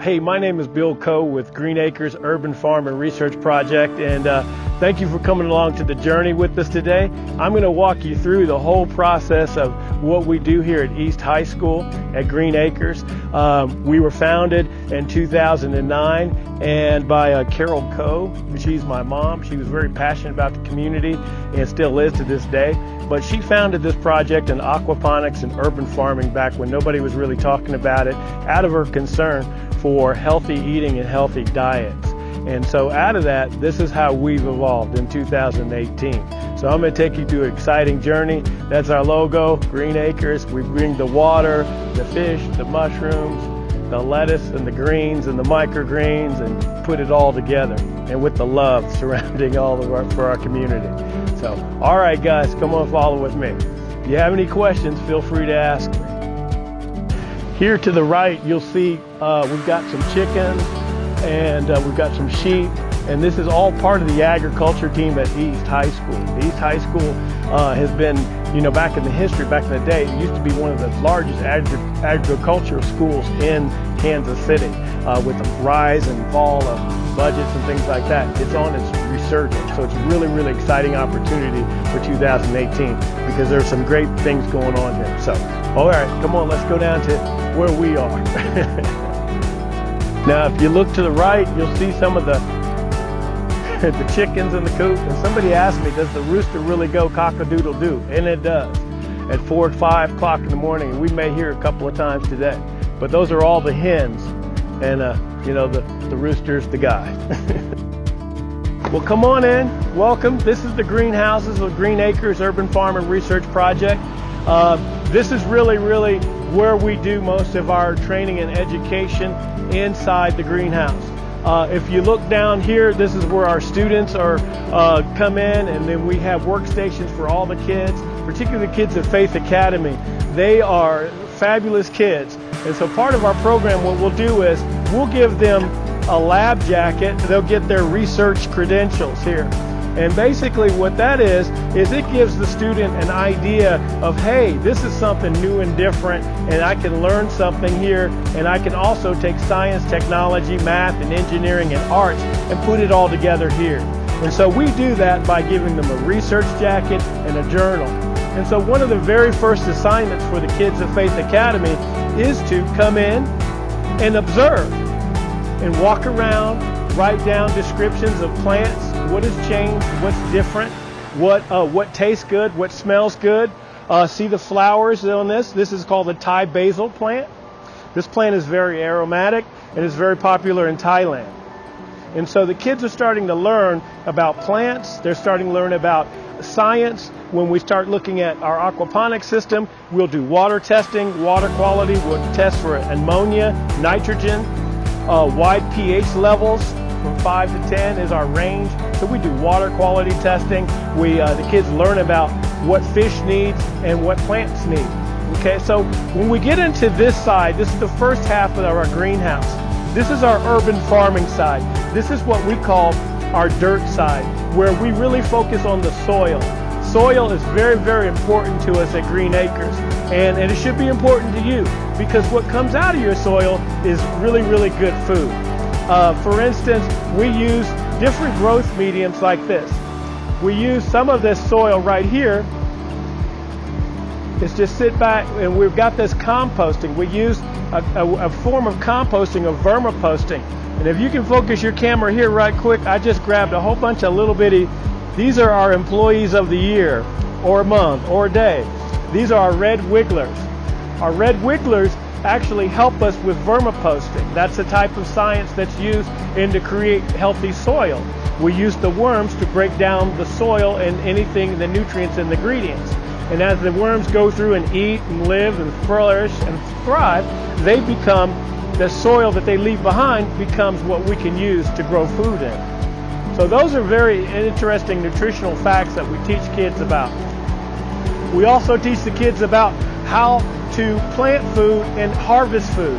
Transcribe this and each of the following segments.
Hey, my name is Bill Coe with Green Acres Urban Farm and Research Project, and thank you for coming along to the journey with us today. I'm going to walk you through the whole process of what we do here at East High School at Green Acres. We were founded in 2009 and by Carol Coe. She's my mom. She was very passionate about the community and still is to this day. But she founded this project in aquaponics and urban farming back when nobody was really talking about it, out of her concern for healthy eating and healthy diets. And so out of that, this is how we've evolved in 2018. So I'm going to take you through an exciting journey. That's our logo, Green Acres. We bring the water, the fish, the mushrooms, the lettuce and the greens and the microgreens, and put it all together, and with the love surrounding all of for our community. So, all right guys, come on, follow with me. If you have any questions, feel free to ask me. Here to the right, you'll see we've got some chickens and we've got some sheep, and this is all part of the agriculture team at East High School. East High School has been, back in the history, back in the day, it used to be one of the largest agricultural schools in Kansas City with the rise and fall of budgets and things like that. It's on its resurgence, so it's a really, really exciting opportunity for 2018 because there's some great things going on here. So, all right, come on, let's go down to where we are. Now, if you look to the right, you'll see some of the chickens in the coop. And somebody asked me, does the rooster really go cock-a-doodle-doo? And it does. At 4 or 5 o'clock in the morning, and we may hear a couple of times today. But those are all the hens, and the rooster's the guy. Well, come on in. Welcome. This is the greenhouses of Green Acres Urban Farm and Research Project. This is really, really where we do most of our training and education inside the greenhouse. If you look down here, this is where our students are come in, and then we have workstations for all the kids, particularly the kids at Faith Academy. They are fabulous kids, and so part of our program, what we'll do is we'll give them a lab jacket. They'll get their research credentials here. And basically what that is it gives the student an idea of, hey, this is something new and different, and I can learn something here, and I can also take science, technology, math, and engineering and arts and put it all together here. And so we do that by giving them a research jacket and a journal. And so one of the very first assignments for the kids at Faith Academy is to come in and observe and walk around, write down descriptions of plants, what has changed, what's different, what tastes good, what smells good. See the flowers on this. This is called the Thai basil plant. This plant is very aromatic and is very popular in Thailand. And so the kids are starting to learn about plants. They're starting to learn about science. When we start looking at our aquaponics system, we'll do water testing, water quality. We'll test for ammonia, nitrogen, wide pH levels. From 5 to 10 is our range. So we do water quality testing. The kids learn about what fish needs and what plants need. Okay, so when we get into this side, this is the first half of our greenhouse. This is our urban farming side. This is what we call our dirt side, where we really focus on the soil. Soil is very, very important to us at Green Acres, and it should be important to you because what comes out of your soil is really, really good food. For instance, we use different growth mediums like this. We use some of this soil right here. It's just sit back, and we've got this composting. We use a form of composting, of vermiposting. And if you can focus your camera here right quick, I just grabbed a whole bunch of little bitty, these are our employees of the year, or month, or day. These are our red wigglers. Our red wigglers actually help us with vermiposting. That's a type of science that's used to create healthy soil. We use the worms to break down the soil and anything, the nutrients and the ingredients. And as the worms go through and eat and live and flourish and thrive, they become, the soil that they leave behind becomes what we can use to grow food in. So those are very interesting nutritional facts that we teach kids about. We also teach the kids about how to plant food and harvest food.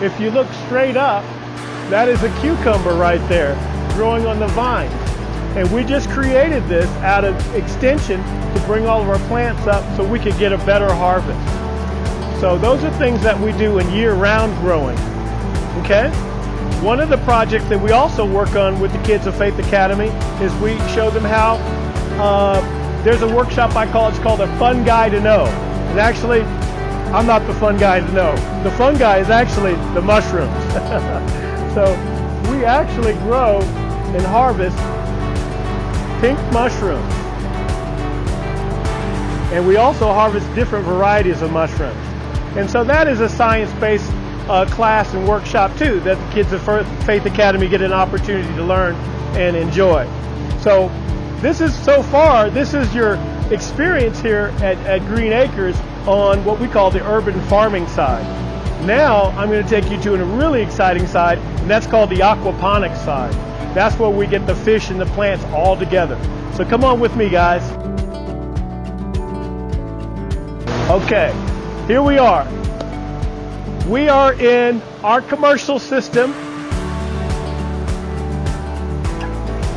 If you look straight up, that is a cucumber right there growing on the vine. And we just created this out of extension to bring all of our plants up so we could get a better harvest. So those are things that we do in year-round growing. Okay? One of the projects that we also work on with the kids of Faith Academy is we show them how, there's a workshop I call, it's called A Fun Guy to Know. And actually, I'm not the fun guy to know. The fun guy is actually the mushrooms. So we actually grow and harvest pink mushrooms. And we also harvest different varieties of mushrooms. And so that is a science-based class and workshop too that the kids of Faith Academy get an opportunity to learn and enjoy. So this is your experience here at Green Acres on what we call the urban farming side. Now I'm going to take you to a really exciting side, and that's called the aquaponics side. That's where we get the fish and the plants all together. So come on with me, guys. Okay, here we are. We are in our commercial system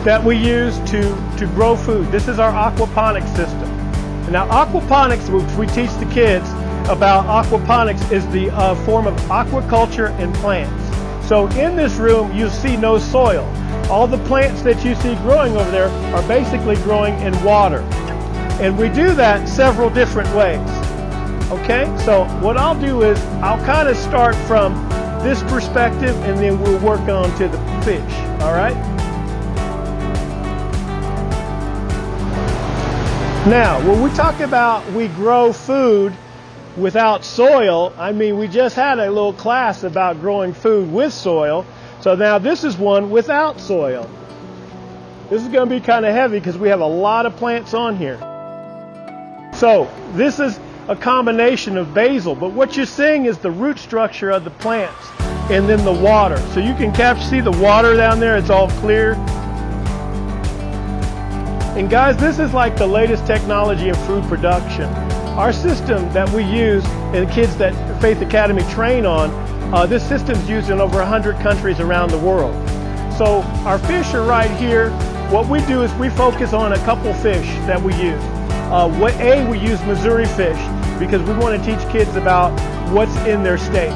that we use to grow food. This is our aquaponics system. And now aquaponics, which we teach the kids about aquaponics, is the form of aquaculture and plants. So in this room you'll see no soil. All the plants that you see growing over there are basically growing in water. And we do that several different ways. Okay, so what I'll do is I'll kind of start from this perspective and then we'll work on to the fish, all right? Now, when we talk about we grow food without soil, I mean, we just had a little class about growing food with soil. So now this is one without soil. This is going to be kind of heavy because we have a lot of plants on here. So this is a combination of basil, but what you're seeing is the root structure of the plants and then the water. So you can see the water down there, it's all clear. And guys, this is like the latest technology in food production. Our system that we use and the kids that Faith Academy train on, this system is used in over 100 countries around the world. So our fish are right here. What we do is we focus on a couple fish that we use. We use Missouri fish because we want to teach kids about what's in their state.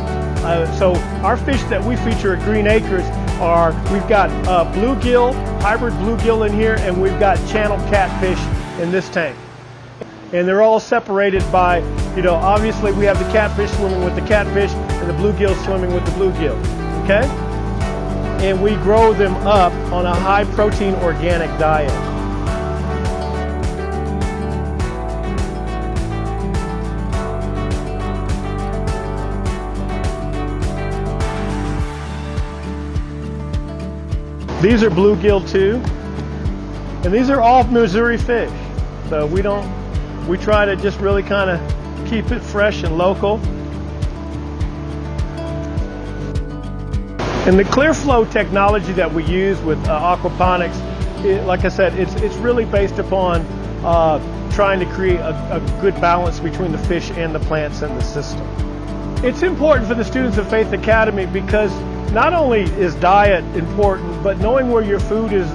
So our fish that we feature at Green Acres are, we've got bluegill, hybrid bluegill in here, and we've got channel catfish in this tank. And they're all separated by, obviously we have the catfish swimming with the catfish and the bluegill swimming with the bluegill, okay? And we grow them up on a high protein organic diet. These are bluegill too, and these are all Missouri fish. So we try to just really kind of keep it fresh and local. And the clear flow technology that we use with aquaponics, like I said, it's really based upon trying to create a good balance between the fish and the plants in the system. It's important for the students of Faith Academy because not only is diet important, but knowing where your food is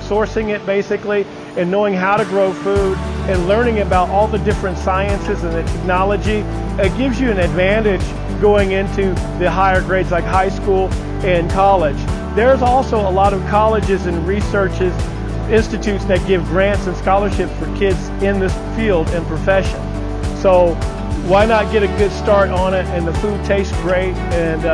sourcing it basically, and knowing how to grow food and learning about all the different sciences and the technology, it gives you an advantage going into the higher grades like high school and college. There's also a lot of colleges and research institutes that give grants and scholarships for kids in this field and profession. So why not get a good start on it? And the food tastes great, and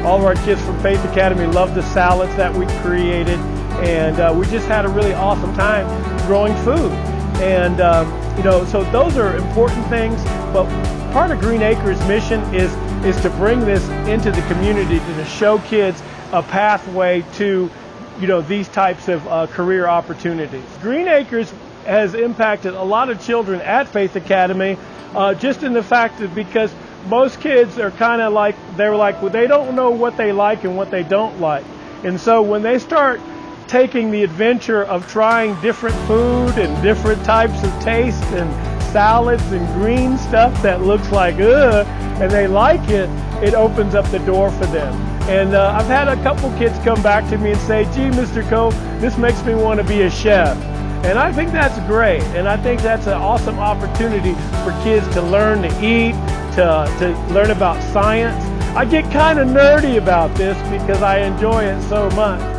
all of our kids from Faith Academy love the salads that we created, and we just had a really awesome time growing food. And so those are important things, but part of Green Acres' mission is to bring this into the community to show kids a pathway to these types of career opportunities. Green Acres has impacted a lot of children at Faith Academy, just in the fact that because most kids are kind of like, they don't know what they like and what they don't like. And so when they start taking the adventure of trying different food and different types of taste and salads and green stuff that looks like ugh, and they like it, it opens up the door for them. And I've had a couple kids come back to me and say, gee, Mr. Coe, this makes me want to be a chef. And I think that's great, and I think that's an awesome opportunity for kids to learn to eat, to learn about science. I get kind of nerdy about this because I enjoy it so much.